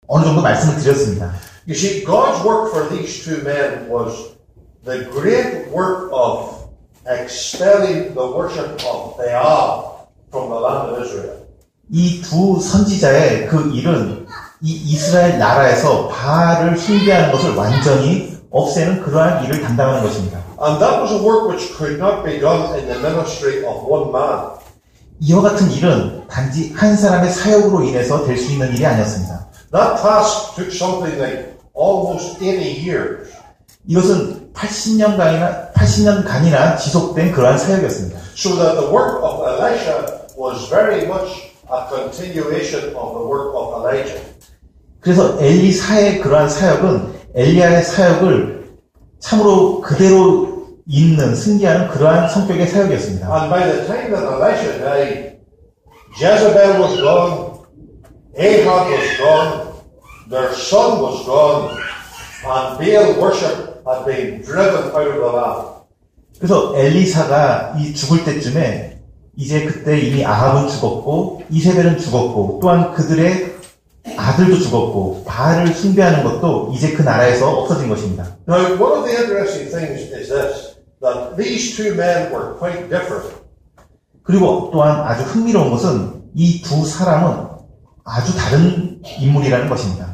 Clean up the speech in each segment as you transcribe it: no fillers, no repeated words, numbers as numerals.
어느 정도 말씀을 드렸습니다. You see, God's work for these two men was the great work of expelling the worship of Baal from the land of Israel. 이 두 선지자의 그 일은 이 이스라엘 나라에서 바알을 숭배하는 것을 완전히 없애는 그러한 일을 담당하는 것입니다. And that was a work which could not be done in the ministry of one man. 이와 같은 일은 단지 한 사람의 사역으로 인해서 될 수 있는 일이 아니었습니다. That task took something like almost 80 years. 이것은 80년간이나 지속된 그러한 사역이었습니다. So that the work of Elisha was very much a continuation of the work of Elijah. 그래서 엘리사의 그러한 사역은 엘리야의 사역을 참으로 그대로 잇는 승계하는 그러한 성격의 사역이었습니다. And by the time that Elisha died, Jezebel was gone, Ahab was gone, their son was gone, and Baal worship had been driven out of the land. 그래서 엘리사가 이 죽을 때쯤에 이제 그때 이미 아합은 죽었고 이세벨은 죽었고 또한 그들의 아들도 죽었고 바알을 숭배하는 것도 이제 그 나라에서 없어진 것입니다. Now, one of the interesting things is this, that these two men were quite different. 그리고 또한 아주 흥미로운 것은 이 두 사람은 아주 다른 인물이라는 것입니다.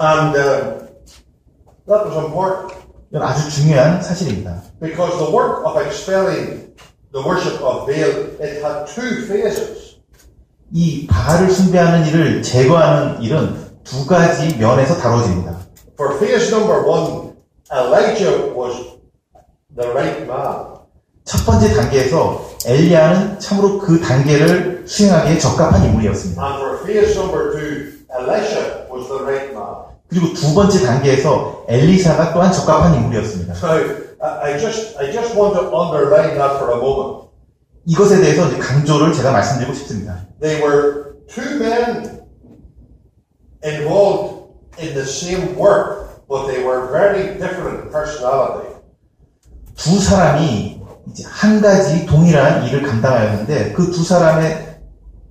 And that was important. 이건 아주 중요한 사실입니다. Because the work of expelling the worship of Baal, it had two phases. 이 바알을 숭배하는 일을 제거하는 일은 두 가지 면에서 다뤄집니다. For phase number one, Elijah was the right man. 첫 번째 단계에서 엘리야는 참으로 그 단계를 수행하기에 적합한 인물이었습니다. And for phase number two, Elisha was the right man. 그리고 두 번째 단계에서 엘리사가 또한 적합한 인물이었습니다. So, I just want to underline that for a moment. 이것에 대해서 이제 강조를 제가 말씀드리고 싶습니다. They were two men involved in the same work, but they were very different personality. 두 사람이 이제 한 가지 동일한 일을 감당하였는데 그 두 사람의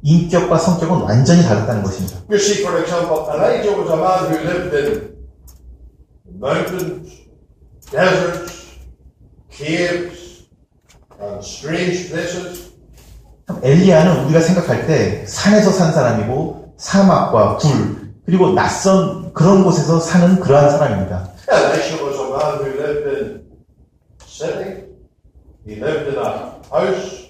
인격과 성격은 완전히 달랐다는 것입니다. You see, for example, Elijah was a man who lived in mountains, deserts, caves, and strange places. 엘리야는 우리가 생각할 때 산에서 산 사람이고 사막과 굴 그리고 낯선 그런 곳에서 사는 그러한 사람입니다. Elisha was a man who lived in city. He lived in a house.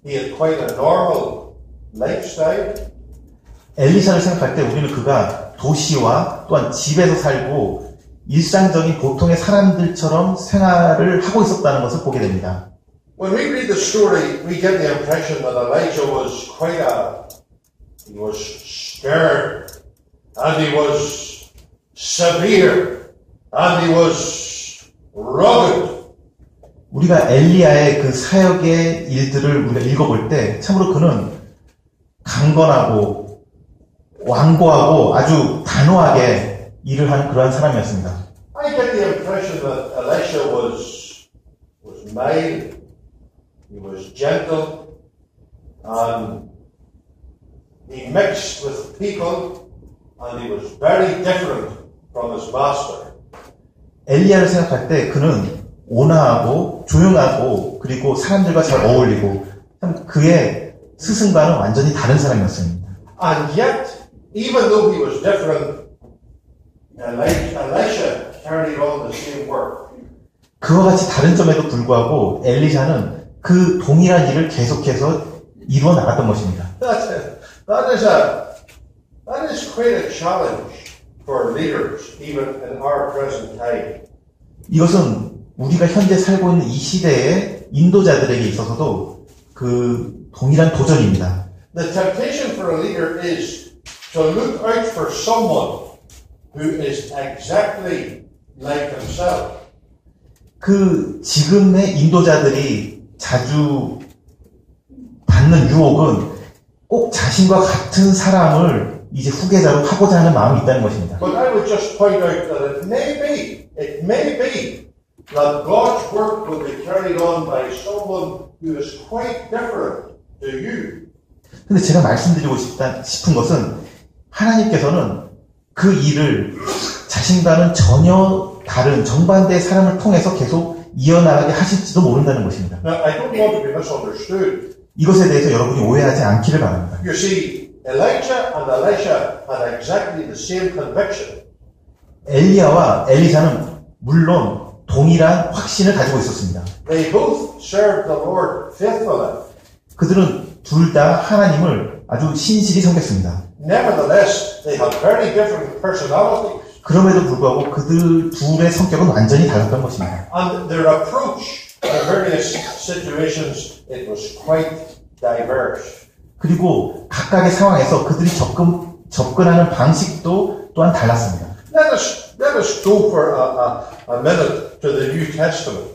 He had quite a normal lifestyle. 엘리사를 생각할 때 우리는 그가 도시와 또한 집에서 살고 일상적인 보통의 사람들처럼 생활을 하고 있었다는 것을 보게 됩니다. When we read the story, we get the impression that Elijah was he was stern, and he was severe, and he was rugged. 우리가 엘리야의 그 사역의 일들을 우리가 읽어볼 때 참으로 그는 강건하고 완고하고 아주 단호하게 일을 하는 그러한 사람이었습니다. I get the impression that Elisha was mild, he was gentle, and he mixed with people, and he was very different from his master. 엘리야를 생각할 때 그는 온화하고 조용하고 그리고 사람들과 잘 어울리고 참 그의 스승과는 완전히 다른 사람이었습니다. And yet, even though he was different, Elisha carried on the same work. 그와 같이 다른 점에도 불구하고 엘리샤는 그 동일한 일을 계속해서 이루어 나갔던 것입니다. That is quite a challenge for leaders, even in our present time. 이것은 우리가 현재 살고 있는 이 시대의 인도자들에게 있어서도 그 동일한 도전입니다. The temptation for a leader is to look out for someone who is exactly like himself. 그 지금의 인도자들이 자주 받는 유혹은 꼭 자신과 같은 사람을 이제 후계자로 하고자 하는 마음이 있다는 것입니다. But I would just point out that it may be that God's work will be carried on by someone who is quite different to you. 근데 제가 말씀드리고 싶은 것은 하나님께서는 그 일을 자신과는 전혀 다른 정반대의 사람을 통해서 계속 이어나가게 하실지도 모른다는 것입니다. Now, I don't want to be misunderstood. 이것에 대해서 여러분이 오해하지 않기를 바랍니다. You see, Elijah and Elisha had exactly the same conviction. 엘리야와 엘리사는 물론 동일한 확신을 가지고 있었습니다. They both served the Lord faithfully. 그들은 둘 다 하나님을 아주 신실히 섬겼습니다. Nevertheless, they had very different personalities. 그럼에도 불구하고 그들 둘의 성격은 완전히 달랐던 것입니다. And their approach to various situations, it was quite diverse. 그리고 각각의 상황에서 그들이 접근하는 방식도 또한 달랐습니다. Let us go for a minute to the New Testament.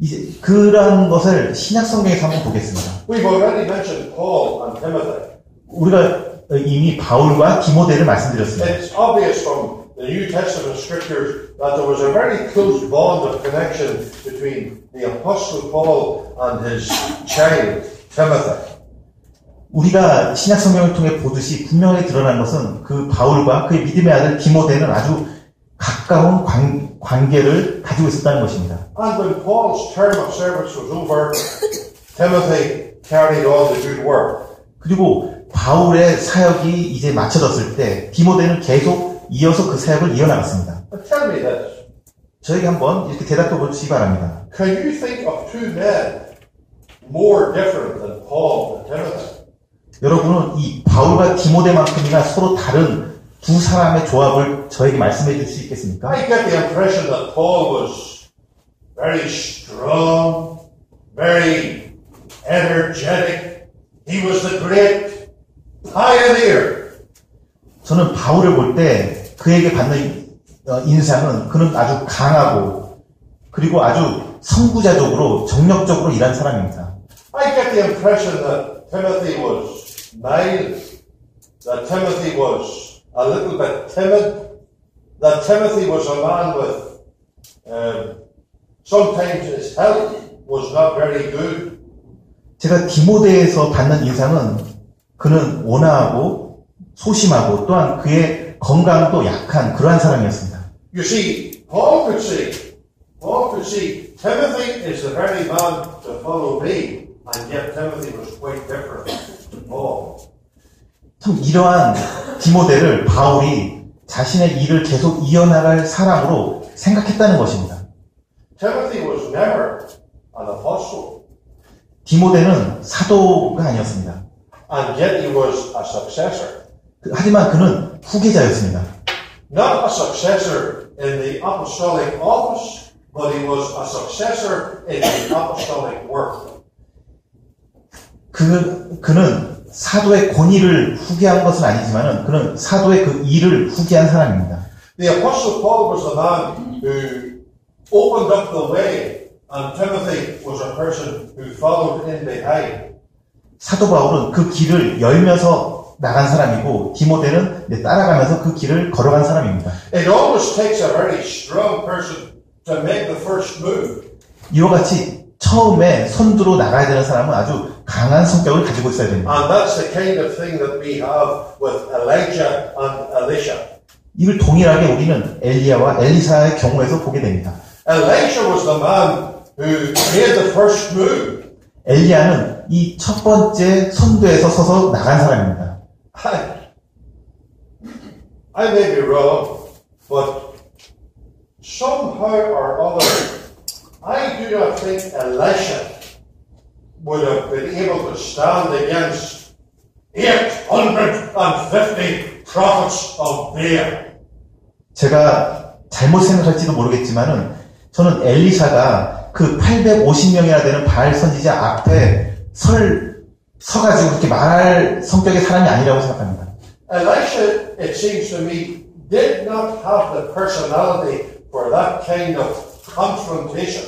이제 그런 것을 신약 성경에서 한번 보겠습니다. We've already mentioned Paul and Timothy. 우리가 이미 바울과 디모데를 말씀드렸습니다. It's obvious from the New Testament scriptures that there was a very close bond of connection between the Apostle Paul and his child, Timothy. 우리가 신약 성경을 통해 보듯이 분명히 드러난 것은 그 바울과 그의 믿음의 아들 디모데는 아주 가까운 관계를 가지고 있었다는 것입니다. And when Paul's term of service was over, Timothy carried on the good work. 그리고 바울의 사역이 이제 마쳐졌을 때 디모데는 계속 이어서 그 사역을 이어나갔습니다. But tell me this. 저에게 한번 이렇게 대답해 보시기 바랍니다. Can you think of two men more different than Paul and Timothy? 여러분은 이 바울과 디모데만큼이나 서로 다른 두 사람의 조합을 저에게 말씀해 줄 수 있겠습니까? I get the impression that Paul was very strong, very energetic. He was the great pioneer. 저는 바울을 볼 때 그에게 받는 인상은 그는 아주 강하고 그리고 아주 선구자적으로 정력적으로 일한 사람입니다. I get the impression that Timothy was mild, that Timothy was a little bit timid, that Timothy was a man with, sometimes his health was not very good. 제가 디모데에서 받는 인상은 그는 온화하고 소심하고 또한 그의 건강도 약한 그러한 사람이었습니다. You see, Paul could see, Timothy is the very man to follow me, and yet Timothy was quite different to Paul. 참 이러한 디모데를 바울이 자신의 일을 계속 이어나갈 사람으로 생각했다는 것입니다. Timothy was never an apostle. 디모데는 사도가 아니었습니다. And yet he was a successor. 하지만 그는 후계자였습니다. Not a successor in the apostolic office, but he was a successor in the apostolic work. 그는 사도의 권위를 후계한 것은 아니지만은 그는 사도의 그 일을 후계한 사람입니다. The apostle Paul was the man who opened up the way, and Timothy was a person who followed in behind. 사도 바울은 그 길을 열면서 나간 사람이고 디모데는 따라가면서 그 길을 걸어간 사람입니다. It always takes a very strong person to make the first move. 이와 같이 처음에 선두로 나가야 되는 사람은 아주 강한 성격을 가지고 있어야 됩니다. And that's the kind of thing that we have with Elijah and Elisha. 이걸 동일하게 우리는 엘리야와 엘리사의 경우에서 보게 됩니다. Elisha was the man who made the first move. 엘리야는 이 첫 번째 선두에서 서서 나간 사람입니다. I may be wrong, but somehow or other, I do not think Elisha would have been able to stand against 850 prophets of Baal. 제가 잘못 생각할지도 모르겠지만은 저는 엘리사가 그 850명이나 되는 바알 선지자 앞에 서가지고 그렇게 말할 성격의 사람이 아니라고 생각합니다. Elisha, it seems to me, did not have the personality for that kind of confrontation.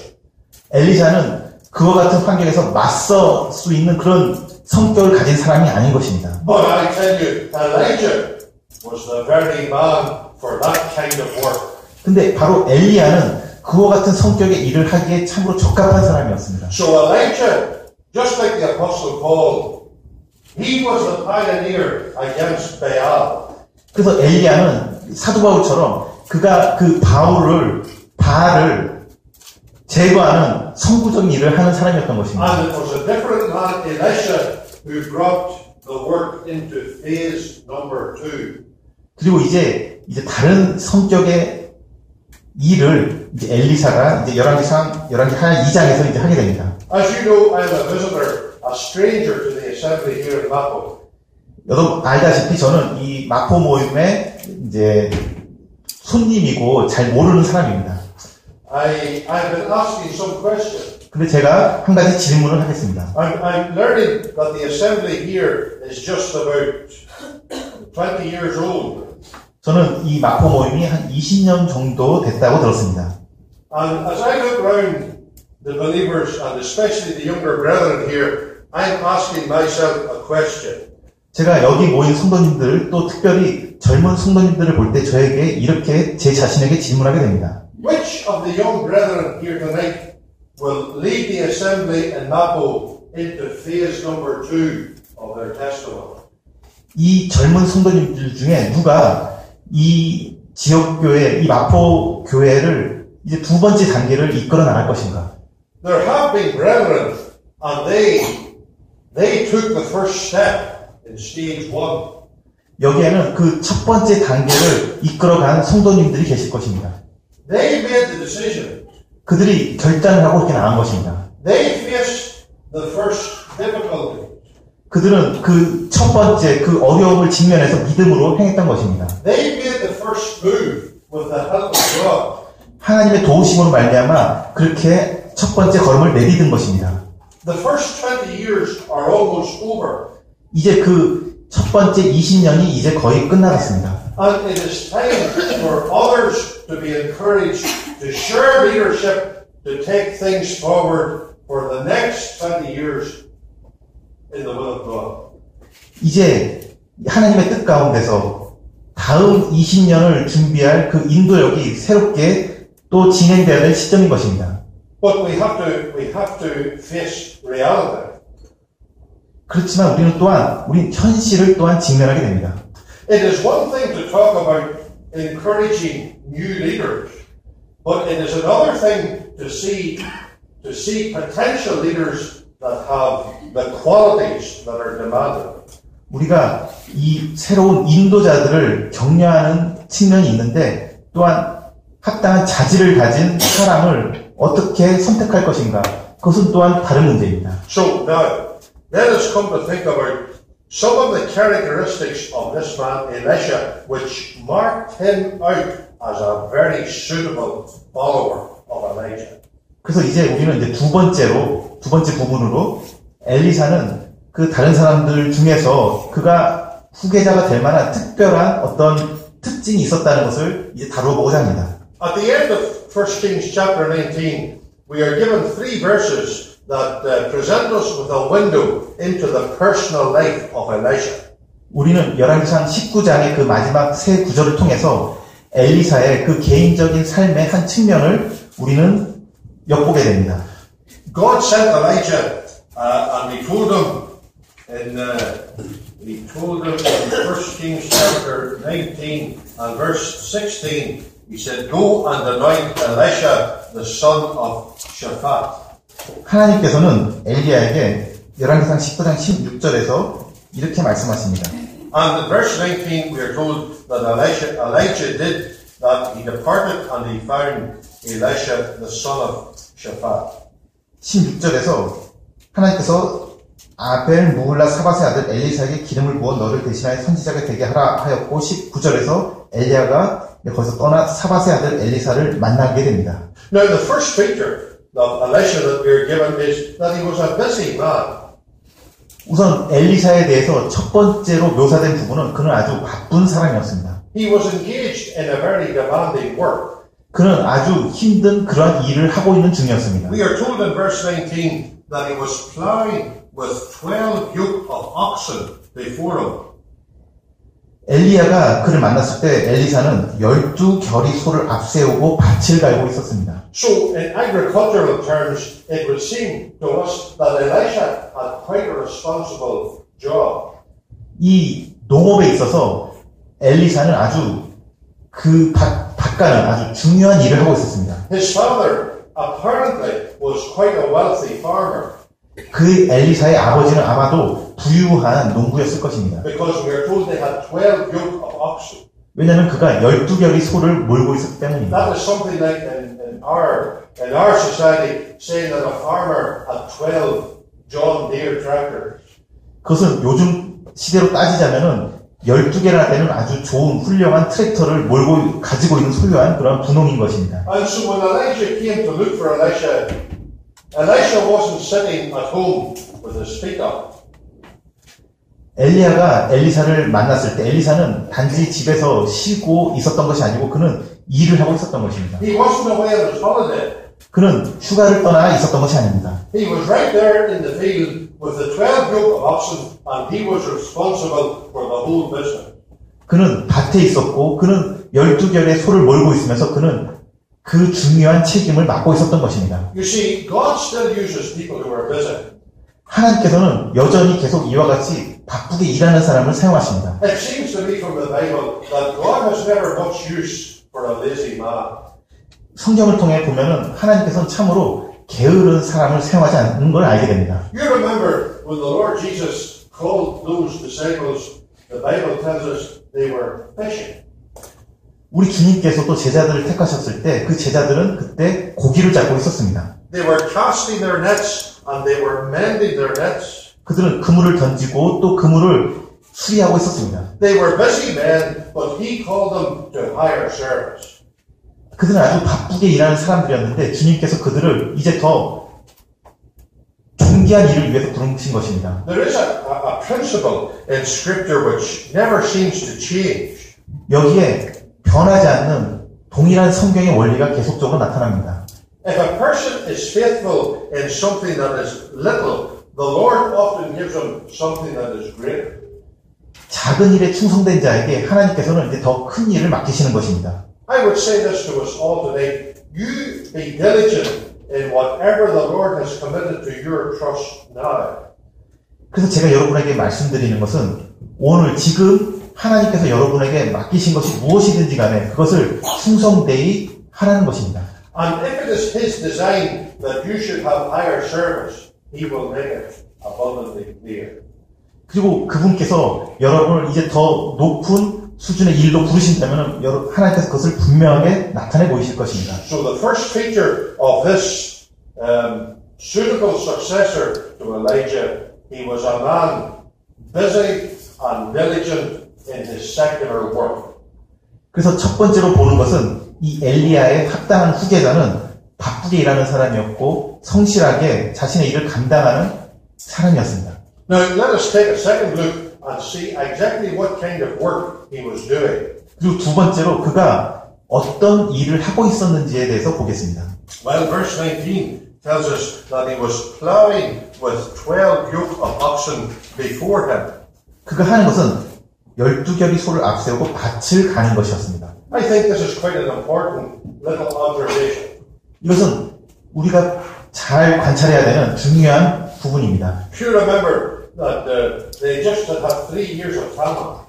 엘리사는 그와 같은 환경에서 맞설 수 있는 그런 성격을 가진 사람이 아닌 것입니다. But I tell you, Elijah was the very man for that kind of work. 근데 바로 엘리야는 그와 같은 성격의 일을 하기에 참으로 적합한 사람이었습니다. So Elijah, just like the Apostle Paul, he was the pioneer against Baal. 그래서 엘리야는 사도 바울처럼 그가 그 바알을 제거하는 선구적인 일을 하는 사람이었던 것입니다. And it was a different man, Elisha, who brought the work into phase number 2. 그리고 이제 다른 성격의 일을 이제 엘리사가 이제 열왕기상 2장에서 이제 하게 됩니다. As you know, I'm a visitor, a stranger to the assembly here in Mapo. 여러분 알다시피 저는 이 마포 모임의 이제 손님이고 잘 모르는 사람입니다. I've been asking some questions. 근데 제가 한 가지 질문을 하겠습니다. I'm learning that the assembly here is just about 20 years old. 저는 이 마포 모임이 한 20년 정도 됐다고 들었습니다. And as I look around the believers, and especially the younger brethren here, I'm asking myself a question. 제가 여기 모인 성도님들, 또 특별히 젊은 성도님들을 볼 때 저에게 이렇게 제 자신에게 질문하게 됩니다. Which of the young brethren here tonight will lead the assembly in Mapo into phase number 2 of their testimony? 이 젊은 성도님들 중에 누가 이 지역교회, 이 마포 교회를 이제 두 번째 단계를 이끌어 나갈 것인가? There have been brethren, and they took the first step in stage 1. 여기에는 그 첫 번째 단계를 이끌어간 성도님들이 계실 것입니다. They made the decision. 그들이 결단을 하고 이렇게 나간 것입니다. They faced the first difficulty. 그들은 그 첫 번째 그 어려움을 직면해서 믿음으로 행했던 것입니다. They made the first move with the help of God. 하나님의 도우심으로 말미암아 그렇게 첫 번째 걸음을 내디딘 것입니다. The first 20 years are almost over. 이제 그 첫 번째 20년이 이제 거의 끝나갔습니다. And it is time for others to be encouraged to share leadership, to take things forward for the next 20 years in the will of God. 이제 하나님의 뜻 가운데서 다음 20년을 준비할 그 인도력이 새롭게 또 진행되어야 될 시점인 것입니다. But we have to face reality. 그렇지만 우린 현실을 또한 직면하게 됩니다. It is one thing to talk about encouraging new leaders, but it is another thing to see potential leaders that have the qualities that are demanded. 우리가 이 새로운 인도자들을 격려하는 측면이 있는데 또한 합당한 자질을 가진 사람을 어떻게 선택할 것인가? 그것은 또한 다른 문제입니다. So now, let us come to think about some of the characteristics of this man Elisha, which marked him out as a very suitable follower of Elijah. 그래서 이제 우리는 이제 두 번째 부분으로 엘리사는 그 다른 사람들 중에서 그가 후계자가 될 만한 특별한 어떤 특징이 있었다는 것을 이제 다뤄보고자 합니다. At the end of 1 Kings chapter 19, we are given 3 verses that present us with a window into the personal life of Elisha. 우리는 열왕기상 19장의 그 마지막 세 구절을 통해서 엘리사의 그 개인적인 삶의 한 측면을 우리는 엿보게 됩니다. God sent Elijah and he told him in 1 Kings chapter 19 and verse 16, he said, "Go and anoint Elisha the son of Shaphat." 하나님께서는 엘리야에게 열왕기상 19장 16절에서 이렇게 말씀하십니다. And in verse 19 we are told that Elijah did that. He departed and he found Elisha the son of Shaphat. 16절에서 하나님께서 아벨 무울라 사밧의 아들 엘리사에게 기름을 부어 너를 대신하여 선지자가 되게 하라 하였고 19절에서 엘리야가 거기서 떠나 사밧의 아들 엘리사를 만나게 됩니다. Now the first feature of Elisha that we are given is that he was a busy man. 우선 엘리사에 대해서 첫 번째로 묘사된 부분은 그는 아주 바쁜 사람이었습니다. He was engaged in a very demanding work. 그는 아주 힘든 그러한 일을 하고 있는 중이었습니다. We are told in verse 19 that he was plowing with 12 yoke of oxen before him. 엘리야가 그를 만났을 때 엘리사는 12결의 소를 앞세우고 밭을 갈고 있었습니다. So in agricultural terms, it would seem to us that Elisha had quite a responsible job. 이 농업에 있어서 엘리사는 아주 그 밭가는 아주 중요한 일을 하고 있었습니다. His father apparently was quite a wealthy farmer 그 엘리사의 아버지는 아마도 부유한 농부였을 것입니다. because we are told they had 12 yoke of oxen. 왜냐하면 그가 12결의 소를 몰고 있었기 때문입니다. That is something like in our society saying that a farmer had 12 John Deere tractors. 그것은 요즘 시대로 따지자면은 12개나 되는 아주 좋은 훌륭한 트랙터를 가지고 있는 소유한 그런 분홍인 것입니다. And so when Elijah came to look for Elisha, Elisha wasn't sitting at home with his feet up. 엘리야가 엘리사를 만났을 때 엘리사는 단지 집에서 쉬고 있었던 것이 아니고 그는 일을 하고 있었던 것입니다. He wasn't away on his holiday. 그는 휴가를 떠나 있었던 것이 아닙니다. He was right there in the field with the 12 yoke of oxen and he was responsible for the whole business. 그는 밭에 있었고 그는 12결의 소를 몰고 있으면서 그는 그 중요한 책임을 맡고 있었던 것입니다. You see, God still uses people who are busy. 하나님께서는 여전히 계속 이와 같이 바쁘게 일하는 사람을 사용하십니다. It seems to me from the Bible that God has never much use for a lazy man. 성경을 통해 보면은 하나님께서는 참으로 게으른 사람을 사용하지 않는 걸 알게 됩니다. You remember when the Lord Jesus called those disciples, the Bible tells us they were fishing. 우리 주님께서도 제자들을 택하셨을 때 그 제자들은 그때 고기를 잡고 있었습니다. They were casting their nets and they were mending their nets. 그들은 그물을 던지고 또 그물을 수리하고 있었습니다. They were busy men, but he called them to higher service. 그들은 아주 바쁘게 일하는 사람들이었는데 주님께서 그들을 이제 더 존귀한 일을 위해서 부르신 것입니다. There is a principle in Scripture which never seems to change. 여기에 변하지 않는 동일한 성경의 원리가 계속적으로 나타납니다. If a person is faithful in something that is little, the Lord often gives them something that is greater. 작은 일에 충성된 자에게 하나님께서는 이제 더 큰 일을 맡기시는 것입니다. I would say this to us all today. You be diligent in whatever the Lord has committed to your trust now. 그래서 제가 여러분에게 말씀드리는 것은 오늘 지금 하나님께서 여러분에게 맡기신 것이 무엇이든지 간에 그것을 충성되이 하라는 것입니다. And if it is His design that you should have higher service, He will make it abundantly clear. 그리고 그분께서 여러분을 이제 더 높은 수준의 일로 부르신다면 하나님께서 그것을 분명하게 나타내 보이실 것입니다. So the first feature of this suitable successor to Elijah, he was a man busy and diligent in his secular work. 그래서 첫 번째로 보는 것은 이 엘리야의 합당한 후계자는 바쁘게 일하는 사람이었고 성실하게 자신의 일을 감당하는 사람이었습니다. Now let us take a second look and see exactly what kind of work he was doing. 그리고 두 번째로 그가 어떤 일을 하고 있었는지에 대해서 보겠습니다. Well, verse 19 tells us that he was plowing with 12 yoke of oxen before him. 그가 하는 것은 12결의 소를 앞세우고 밭을 가는 것이었습니다. I think this is quite an important little observation. 이것은 우리가 잘 관찰해야 되는 중요한 부분입니다. You remember that they just had 3 years of famine.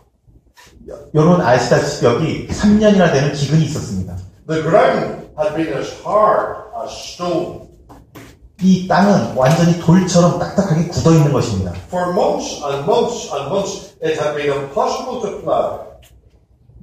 여러분 아시다시피 여기 3년이나 되는 기근이 있었습니다. The ground had been as hard as stone. 이 땅은 완전히 돌처럼 딱딱하게 굳어 있는 것입니다. For months and months and months, it had been impossible to plow.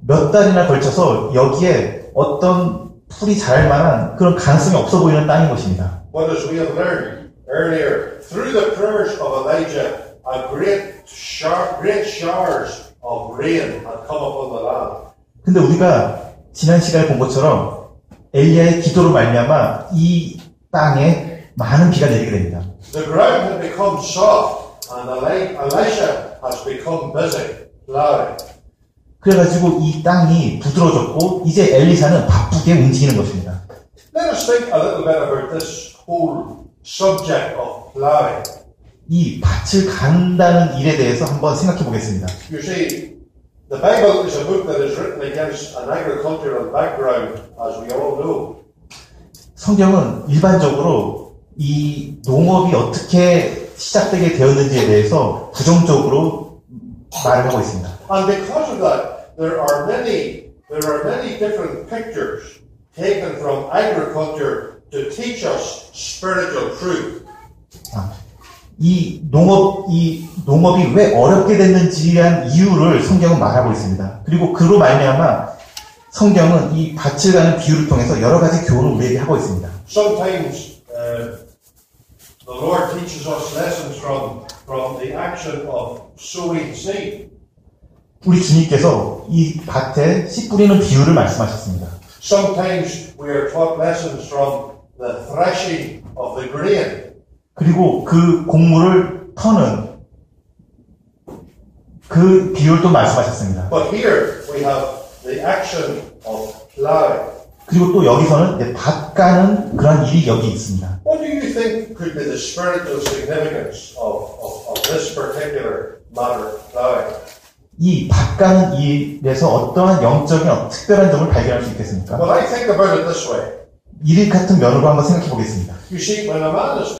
몇 달이나 걸쳐서 여기에 어떤 풀이 자랄 만한 그런 가능성이 없어 보이는 땅인 것입니다. But as we have learned earlier, through the prayers of Elijah, great showers of rain had come upon the land. 근데 우리가 지난 시간에 본 것처럼 엘리야의 기도로 말미암아 이 땅에 많은 비가 내리게 됩니다. The ground had become soft, and Elisha has become busy plowing. 그래가지고 이 땅이 부드러워졌고 이제 엘리사는 바쁘게 움직이는 것입니다. Let us think a little bit about this whole subject of plowing. 이 밭을 간다는 일에 대해서 한번 생각해 보겠습니다. You see, the Bible is a book that is written against an agricultural background, as we all know. 성경은 일반적으로 이 농업이 어떻게 시작되게 되었는지에 대해서 부정적으로 말을 하고 있습니다. And because of that, there are many there are many different pictures taken from agriculture to teach us spiritual truth. 이 농업이 왜 어렵게 됐는지에 대한 이유를 성경은 말하고 있습니다. 그리고 그로 말미암아 성경은 이 밭을 가는 비유를 통해서 여러 가지 교훈을 우리에게 하고 있습니다. Sometimes the Lord teaches us lessons from the action of sowing seed. 우리 주님께서 이 밭에 씨 뿌리는 비유를 말씀하셨습니다. Sometimes we are taught lessons from the threshing of the grain. 그리고 그 곡물을 터는 그 비율도 말씀하셨습니다. But here we have the action of plowing. 그리고 또 여기서는 이제 밭 가는 그런 일이 여기 있습니다. What do you think could be the spiritual significance of this particular matter, plowing? 이 밭 가는 일에서 어떠한 영적인 특별한 점을 발견할 수 있겠습니까? Well, I think about it this way. 일 같은 면으로 한번 생각해 보겠습니다. You see, when a man is